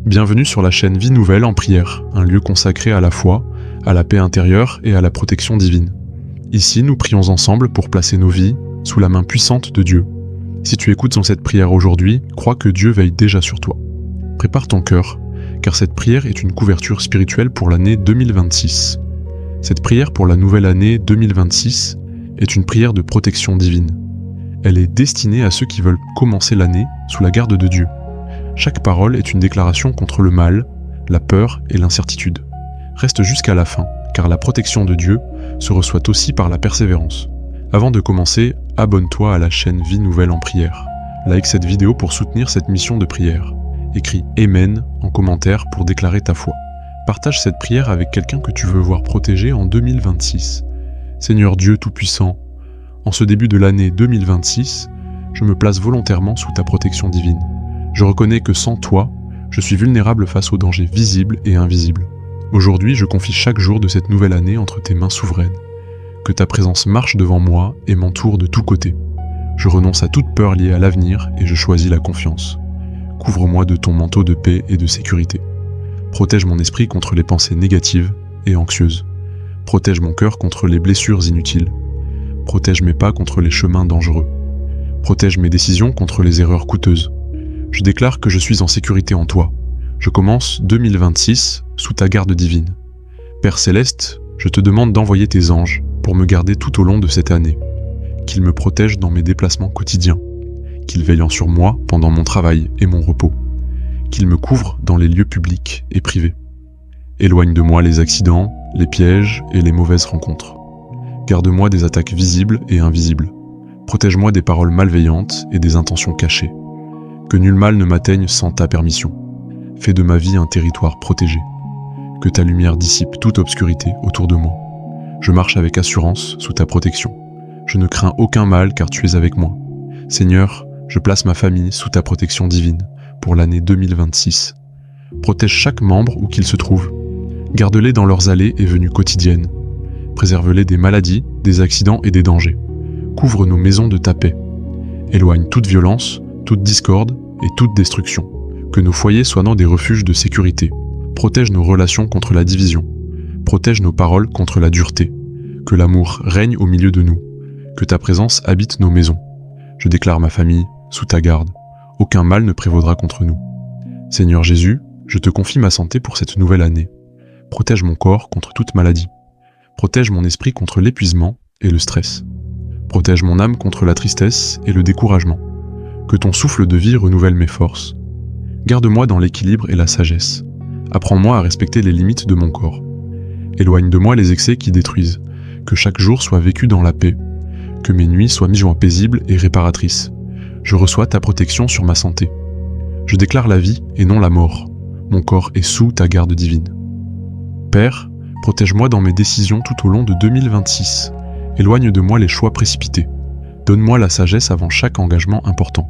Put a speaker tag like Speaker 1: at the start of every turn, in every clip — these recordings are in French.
Speaker 1: Bienvenue sur la chaîne Vie Nouvelle en prière, un lieu consacré à la foi, à la paix intérieure et à la protection divine. Ici, nous prions ensemble pour placer nos vies sous la main puissante de Dieu. Si tu écoutes dans cette prière aujourd'hui, crois que Dieu veille déjà sur toi. Prépare ton cœur, car cette prière est une couverture spirituelle pour l'année 2026. Cette prière pour la nouvelle année 2026 est une prière de protection divine. Elle est destinée à ceux qui veulent commencer l'année sous la garde de Dieu. Chaque parole est une déclaration contre le mal, la peur et l'incertitude. Reste jusqu'à la fin, car la protection de Dieu se reçoit aussi par la persévérance. Avant de commencer, abonne-toi à la chaîne Vie Nouvelle en prière. Like cette vidéo pour soutenir cette mission de prière. Écris « Amen » en commentaire pour déclarer ta foi. Partage cette prière avec quelqu'un que tu veux voir protégé en 2026. Seigneur Dieu Tout-Puissant, en ce début de l'année 2026, je me place volontairement sous ta protection divine. Je reconnais que sans toi, je suis vulnérable face aux dangers visibles et invisibles. Aujourd'hui, je confie chaque jour de cette nouvelle année entre tes mains souveraines. Que ta présence marche devant moi et m'entoure de tous côtés. Je renonce à toute peur liée à l'avenir et je choisis la confiance. Couvre-moi de ton manteau de paix et de sécurité. Protège mon esprit contre les pensées négatives et anxieuses. Protège mon cœur contre les blessures inutiles. Protège mes pas contre les chemins dangereux. Protège mes décisions contre les erreurs coûteuses. Je déclare que je suis en sécurité en toi. Je commence 2026 sous ta garde divine. Père Céleste, je te demande d'envoyer tes anges pour me garder tout au long de cette année. Qu'ils me protègent dans mes déplacements quotidiens. Qu'ils veillent sur moi pendant mon travail et mon repos. Qu'ils me couvrent dans les lieux publics et privés. Éloigne de moi les accidents, les pièges et les mauvaises rencontres. Garde-moi des attaques visibles et invisibles. Protège-moi des paroles malveillantes et des intentions cachées. Que nul mal ne m'atteigne sans ta permission. Fais de ma vie un territoire protégé. Que ta lumière dissipe toute obscurité autour de moi. Je marche avec assurance sous ta protection. Je ne crains aucun mal car tu es avec moi. Seigneur, je place ma famille sous ta protection divine pour l'année 2026. Protège chaque membre où qu'il se trouve. Garde-les dans leurs allées et venues quotidiennes. Préserve-les des maladies, des accidents et des dangers. Couvre nos maisons de ta paix. Éloigne toute violence, toute discorde et toute destruction. Que nos foyers soient dans des refuges de sécurité. Protège nos relations contre la division. Protège nos paroles contre la dureté. Que l'amour règne au milieu de nous. Que ta présence habite nos maisons. Je déclare ma famille sous ta garde. Aucun mal ne prévaudra contre nous. Seigneur Jésus, je te confie ma santé pour cette nouvelle année. Protège mon corps contre toute maladie. Protège mon esprit contre l'épuisement et le stress. Protège mon âme contre la tristesse et le découragement. Que ton souffle de vie renouvelle mes forces. Garde-moi dans l'équilibre et la sagesse. Apprends-moi à respecter les limites de mon corps. Éloigne de moi les excès qui détruisent. Que chaque jour soit vécu dans la paix. Que mes nuits soient mi-joints paisibles et réparatrices. Je reçois ta protection sur ma santé. Je déclare la vie et non la mort. Mon corps est sous ta garde divine. Père, protège-moi dans mes décisions tout au long de 2026. Éloigne de moi les choix précipités. Donne-moi la sagesse avant chaque engagement important.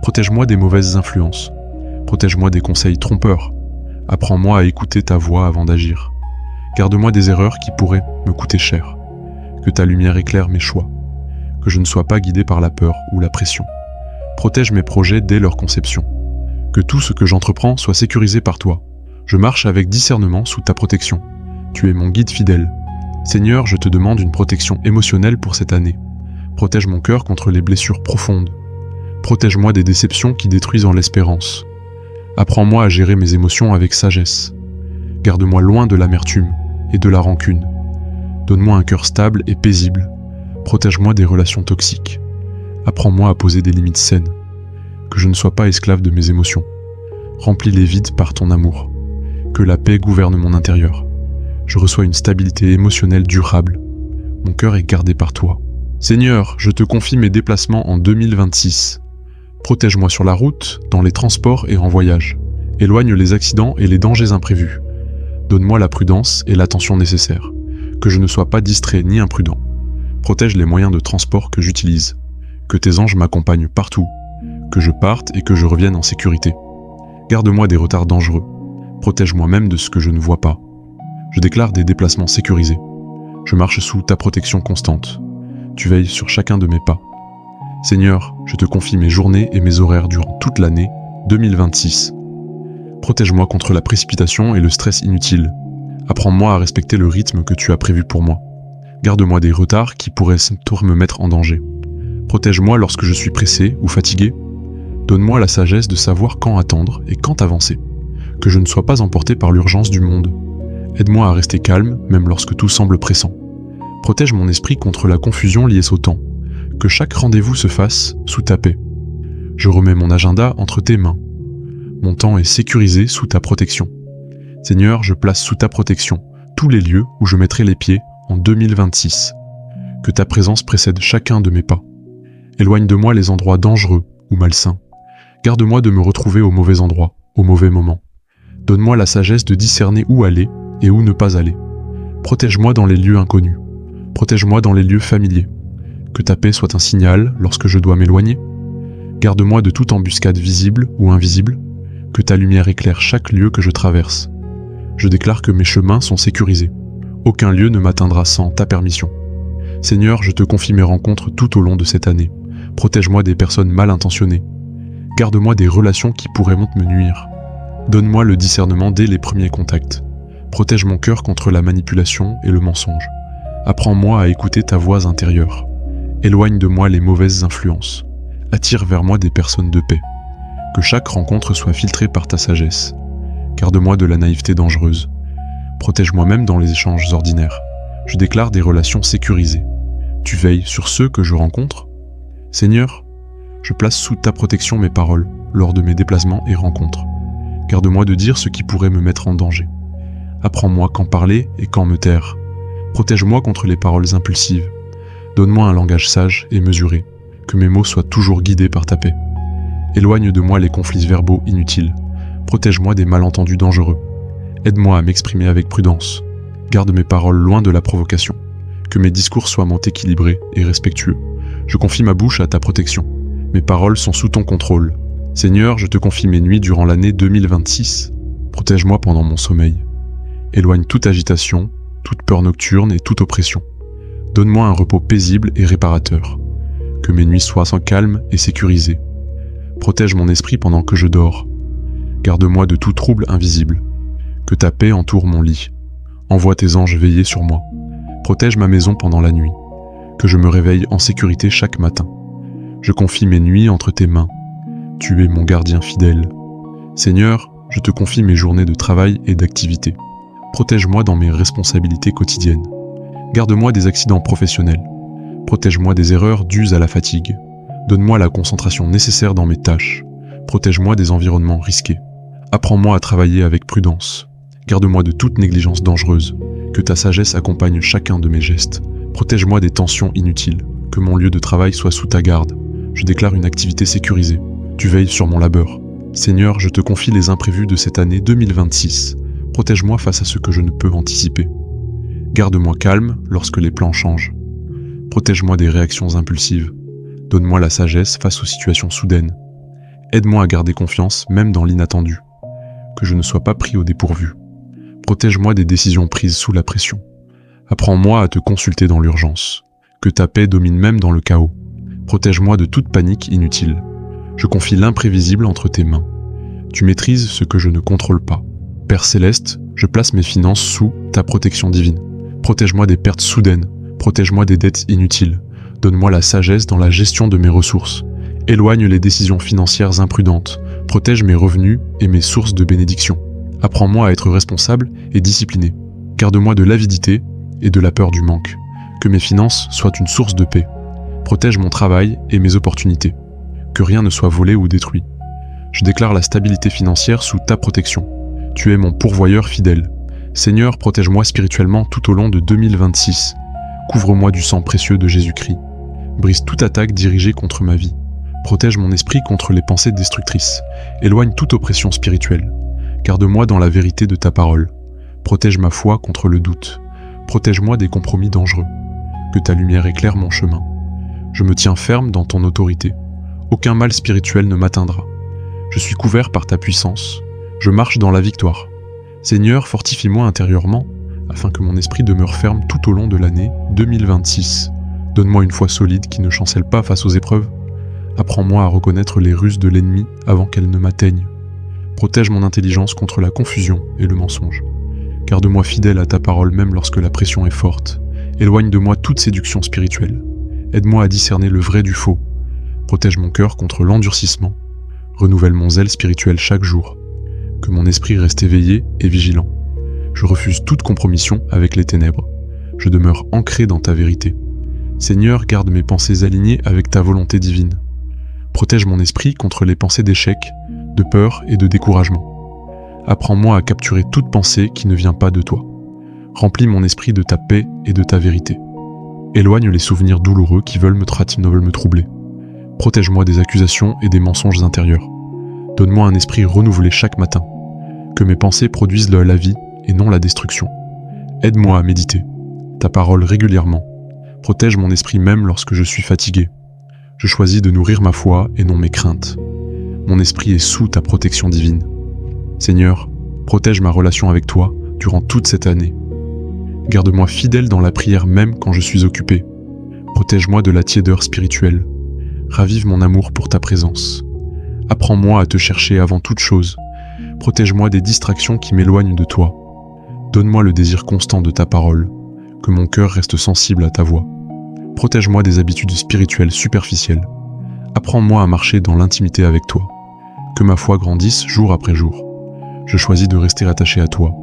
Speaker 1: Protège-moi des mauvaises influences. Protège-moi des conseils trompeurs. Apprends-moi à écouter ta voix avant d'agir. Garde-moi des erreurs qui pourraient me coûter cher. Que ta lumière éclaire mes choix. Que je ne sois pas guidé par la peur ou la pression. Protège mes projets dès leur conception. Que tout ce que j'entreprends soit sécurisé par toi. Je marche avec discernement sous ta protection. Tu es mon guide fidèle. Seigneur, je te demande une protection émotionnelle pour cette année. Protège mon cœur contre les blessures profondes. Protège-moi des déceptions qui détruisent en l'espérance. Apprends-moi à gérer mes émotions avec sagesse. Garde-moi loin de l'amertume et de la rancune. Donne-moi un cœur stable et paisible. Protège-moi des relations toxiques. Apprends-moi à poser des limites saines. Que je ne sois pas esclave de mes émotions. Remplis les vides par ton amour. Que la paix gouverne mon intérieur. Je reçois une stabilité émotionnelle durable. Mon cœur est gardé par toi. Seigneur, je te confie mes déplacements en 2026. Protège-moi sur la route, dans les transports et en voyage. Éloigne les accidents et les dangers imprévus. Donne-moi la prudence et l'attention nécessaires. Que je ne sois pas distrait ni imprudent. Protège les moyens de transport que j'utilise. Que tes anges m'accompagnent partout. Que je parte et que je revienne en sécurité. Garde-moi des retards dangereux. Protège-moi même de ce que je ne vois pas. Je déclare des déplacements sécurisés. Je marche sous ta protection constante. Tu veilles sur chacun de mes pas. Seigneur, je te confie mes journées et mes horaires durant toute l'année 2026. Protège-moi contre la précipitation et le stress inutile. Apprends-moi à respecter le rythme que tu as prévu pour moi. Garde-moi des retards qui pourraient me mettre en danger. Protège-moi lorsque je suis pressé ou fatigué. Donne-moi la sagesse de savoir quand attendre et quand avancer. Que je ne sois pas emporté par l'urgence du monde. Aide-moi à rester calme, même lorsque tout semble pressant. Protège mon esprit contre la confusion liée au temps. Que chaque rendez-vous se fasse sous ta paix. Je remets mon agenda entre tes mains. Mon temps est sécurisé sous ta protection. Seigneur, je place sous ta protection tous les lieux où je mettrai les pieds en 2026. Que ta présence précède chacun de mes pas. Éloigne de moi les endroits dangereux ou malsains. Garde-moi de me retrouver au mauvais endroit, au mauvais moment. Donne-moi la sagesse de discerner où aller et où ne pas aller. Protège-moi dans les lieux inconnus. Protège-moi dans les lieux familiers. Que ta paix soit un signal lorsque je dois m'éloigner. Garde-moi de toute embuscade visible ou invisible. Que ta lumière éclaire chaque lieu que je traverse. Je déclare que mes chemins sont sécurisés. Aucun lieu ne m'atteindra sans ta permission. Seigneur, je te confie mes rencontres tout au long de cette année. Protège-moi des personnes mal intentionnées. Garde-moi des relations qui pourraient me nuire. Donne-moi le discernement dès les premiers contacts. Protège mon cœur contre la manipulation et le mensonge. Apprends-moi à écouter ta voix intérieure. Éloigne de moi les mauvaises influences. Attire vers moi des personnes de paix. Que chaque rencontre soit filtrée par ta sagesse. Garde-moi de la naïveté dangereuse. Protège-moi même dans les échanges ordinaires. Je déclare des relations sécurisées. Tu veilles sur ceux que je rencontre. Seigneur, je place sous ta protection mes paroles lors de mes déplacements et rencontres. Garde-moi de dire ce qui pourrait me mettre en danger. Apprends-moi quand parler et quand me taire. Protège-moi contre les paroles impulsives. Donne-moi un langage sage et mesuré. Que mes mots soient toujours guidés par ta paix. Éloigne de moi les conflits verbaux inutiles. Protège-moi des malentendus dangereux. Aide-moi à m'exprimer avec prudence. Garde mes paroles loin de la provocation. Que mes discours soient équilibrés et respectueux. Je confie ma bouche à ta protection. Mes paroles sont sous ton contrôle. Seigneur, je te confie mes nuits durant l'année 2026. Protège-moi pendant mon sommeil. Éloigne toute agitation, toute peur nocturne et toute oppression. Donne-moi un repos paisible et réparateur. Que mes nuits soient sans calme et sécurisées. Protège mon esprit pendant que je dors. Garde-moi de tout trouble invisible. Que ta paix entoure mon lit. Envoie tes anges veiller sur moi. Protège ma maison pendant la nuit. Que je me réveille en sécurité chaque matin. Je confie mes nuits entre tes mains. Tu es mon gardien fidèle. Seigneur, je te confie mes journées de travail et d'activité. Protège-moi dans mes responsabilités quotidiennes. Garde-moi des accidents professionnels. Protège-moi des erreurs dues à la fatigue. Donne-moi la concentration nécessaire dans mes tâches. Protège-moi des environnements risqués. Apprends-moi à travailler avec prudence. Garde-moi de toute négligence dangereuse. Que ta sagesse accompagne chacun de mes gestes. Protège-moi des tensions inutiles. Que mon lieu de travail soit sous ta garde. Je déclare une activité sécurisée. Tu veilles sur mon labeur. Seigneur, je te confie les imprévus de cette année 2026. Protège-moi face à ce que je ne peux anticiper. Garde-moi calme lorsque les plans changent. Protège-moi des réactions impulsives. Donne-moi la sagesse face aux situations soudaines. Aide-moi à garder confiance même dans l'inattendu. Que je ne sois pas pris au dépourvu. Protège-moi des décisions prises sous la pression. Apprends-moi à te consulter dans l'urgence. Que ta paix domine même dans le chaos. Protège-moi de toute panique inutile. Je confie l'imprévisible entre tes mains. Tu maîtrises ce que je ne contrôle pas. Père céleste, je place mes finances sous ta protection divine. Protège-moi des pertes soudaines. Protège-moi des dettes inutiles. Donne-moi la sagesse dans la gestion de mes ressources. Éloigne les décisions financières imprudentes. Protège mes revenus et mes sources de bénédiction. Apprends-moi à être responsable et discipliné. Garde-moi de l'avidité et de la peur du manque. Que mes finances soient une source de paix. Protège mon travail et mes opportunités. Que rien ne soit volé ou détruit. Je déclare la stabilité financière sous ta protection. Tu es mon pourvoyeur fidèle. Seigneur, protège-moi spirituellement tout au long de 2026. Couvre-moi du sang précieux de Jésus-Christ. Brise toute attaque dirigée contre ma vie. Protège mon esprit contre les pensées destructrices. Éloigne toute oppression spirituelle. Garde-moi dans la vérité de ta parole. Protège ma foi contre le doute. Protège-moi des compromis dangereux. Que ta lumière éclaire mon chemin. Je me tiens ferme dans ton autorité. Aucun mal spirituel ne m'atteindra. Je suis couvert par ta puissance. Je marche dans la victoire. Seigneur, fortifie-moi intérieurement, afin que mon esprit demeure ferme tout au long de l'année 2026. Donne-moi une foi solide qui ne chancelle pas face aux épreuves. Apprends-moi à reconnaître les ruses de l'ennemi avant qu'elles ne m'atteignent. Protège mon intelligence contre la confusion et le mensonge. Garde-moi fidèle à ta parole même lorsque la pression est forte. Éloigne de moi toute séduction spirituelle. Aide-moi à discerner le vrai du faux. Protège mon cœur contre l'endurcissement. Renouvelle mon zèle spirituel chaque jour. Que mon esprit reste éveillé et vigilant. Je refuse toute compromission avec les ténèbres. Je demeure ancré dans ta vérité. Seigneur, garde mes pensées alignées avec ta volonté divine. Protège mon esprit contre les pensées d'échec, de peur et de découragement. Apprends-moi à capturer toute pensée qui ne vient pas de toi. Remplis mon esprit de ta paix et de ta vérité. Éloigne les souvenirs douloureux qui veulent me troubler. Protège-moi des accusations et des mensonges intérieurs. Donne-moi un esprit renouvelé chaque matin. Que mes pensées produisent la vie et non la destruction. Aide-moi à méditer ta parole régulièrement. Protège mon esprit même lorsque je suis fatigué. Je choisis de nourrir ma foi et non mes craintes. Mon esprit est sous ta protection divine. Seigneur, protège ma relation avec toi durant toute cette année. Garde-moi fidèle dans la prière même quand je suis occupé. Protège-moi de la tiédeur spirituelle. Ravive mon amour pour ta présence. Apprends-moi à te chercher avant toute chose. Protège-moi des distractions qui m'éloignent de toi. Donne-moi le désir constant de ta parole. Que mon cœur reste sensible à ta voix. Protège-moi des habitudes spirituelles superficielles. Apprends-moi à marcher dans l'intimité avec toi. Que ma foi grandisse jour après jour. Je choisis de rester attaché à toi.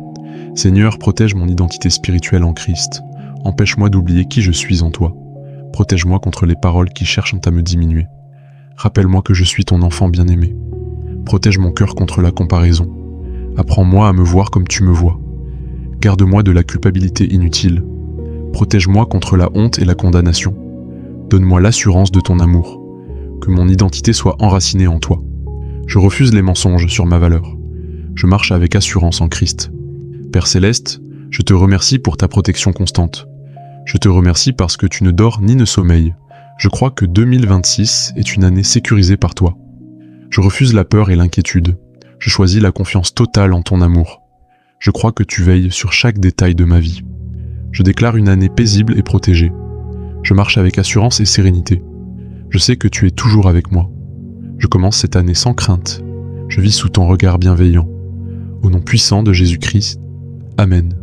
Speaker 1: Seigneur, protège mon identité spirituelle en Christ. Empêche-moi d'oublier qui je suis en toi. Protège-moi contre les paroles qui cherchent à me diminuer. Rappelle-moi que je suis ton enfant bien-aimé. Protège mon cœur contre la comparaison. Apprends-moi à me voir comme tu me vois. Garde-moi de la culpabilité inutile. Protège-moi contre la honte et la condamnation. Donne-moi l'assurance de ton amour. Que mon identité soit enracinée en toi. Je refuse les mensonges sur ma valeur. Je marche avec assurance en Christ. Père Céleste, je te remercie pour ta protection constante. Je te remercie parce que tu ne dors ni ne sommeilles. Je crois que 2026 est une année sécurisée par toi. Je refuse la peur et l'inquiétude. Je choisis la confiance totale en ton amour. Je crois que tu veilles sur chaque détail de ma vie. Je déclare une année paisible et protégée. Je marche avec assurance et sérénité. Je sais que tu es toujours avec moi. Je commence cette année sans crainte. Je vis sous ton regard bienveillant. Au nom puissant de Jésus-Christ. Amen.